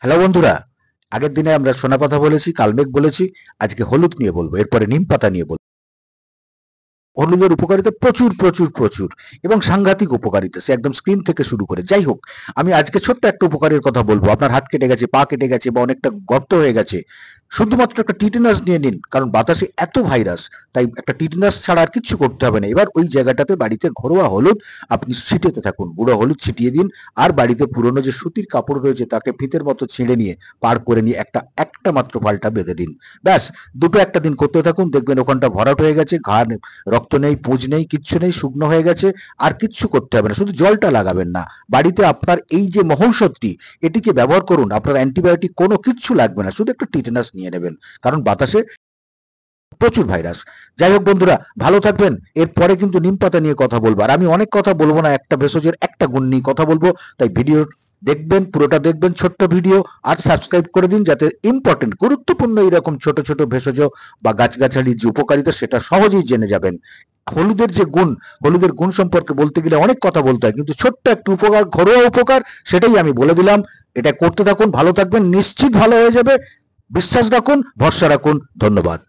Hello বন্ধুরা, আগের দিনে আমরা সোনা কথা বলেছি, কালমেঘ বলেছি, আজকে হলুদ নিয়ে বলবো, এরপরে নিম পাতা নিয়ে বলবো। হলুদের উপকারিতা প্রচুর প্রচুর প্রচুর এবং সাংঘাতিক উপকারিতা, সে একদম স্ক্রিন থেকে শুরু করে। যাই হোক, আমি আজকে ছোট্ট একটা উপকারের কথা বলবো। আপনার হাত কেটে গেছে, পা কেটে গেছে বা অনেকটা গর্ত হয়ে গেছে, শুধুমাত্র একটা টিটেনাস নিয়ে নিন, কারণ বাতাসে এত ভাইরাস, তাই একটা টিটেনাস ছাড়া আর কিচ্ছু করতে হবে না। এবার ওই জায়গাটাতে বাড়িতে ঘরোয়া হলুদ আপনি ছিটাতে থাকুন, গুঁড়ো হলুদ ছিটিয়ে দিন। আর বাড়িতে পুরনো যে সুতির কাপড় রয়েছে তাকে ফিতের মতো ছিঁড়ে নিয়ে পার করে নিয়ে একটা একটা মাত্র পাল্টা বেঁধে দিন। ব্যাস, দুটো একটা দিন করতে থাকুন, দেখবেন ওখানটা ভরাট হয়ে গেছে, ঘা রক্ত নেই, পুঁজ নেই, কিচ্ছু নেই, শুকনো হয়ে গেছে। আর কিচ্ছু করতে হবে না, শুধু জলটা লাগাবেন না। বাড়িতে আপনার এই যে মহৌষধটি, এটিকে ব্যবহার করুন। আপনার অ্যান্টিবায়োটিক কোনো কিচ্ছু লাগবে না, শুধু একটু টিটেনাস নিয়ে নেবেন, কারণ বাতাসে প্রচুর ভাইরাস। যাই হোক বন্ধুরা, ভালো থাকবেন। এরপরে কিন্তু নিম পাতা নিয়ে কথা বলবো, আর আমি অনেক কথা বলবো না, একটা ভেষজের একটা গুণ নিয়ে কথা বলবো। তাই ভিডিও দেখবেন, পুরোটা দেখবেন, ছোট্ট ভিডিও। আর সাবস্ক্রাইব করে দিন, যাতে ইম্পর্টেন্ট গুরুত্বপূর্ণ এরকম ছোট ছোট ভেষজ বা গাছগাছালির যে উপকারিতা সেটা সহজেই জেনে যাবেন। হলুদের যে গুণ, হলুদের গুণ সম্পর্কে বলতে গেলে অনেক কথা বলতে হয়, কিন্তু ছোট্ট একটু উপকার, ঘরোয়া উপকার, সেটাই আমি বলে দিলাম। এটা করতে থাকুন, ভালো থাকবেন, নিশ্চিত ভালো হয়ে যাবে। বিশ্বাস রাখুন, ভরসা রাখুন। ধন্যবাদ।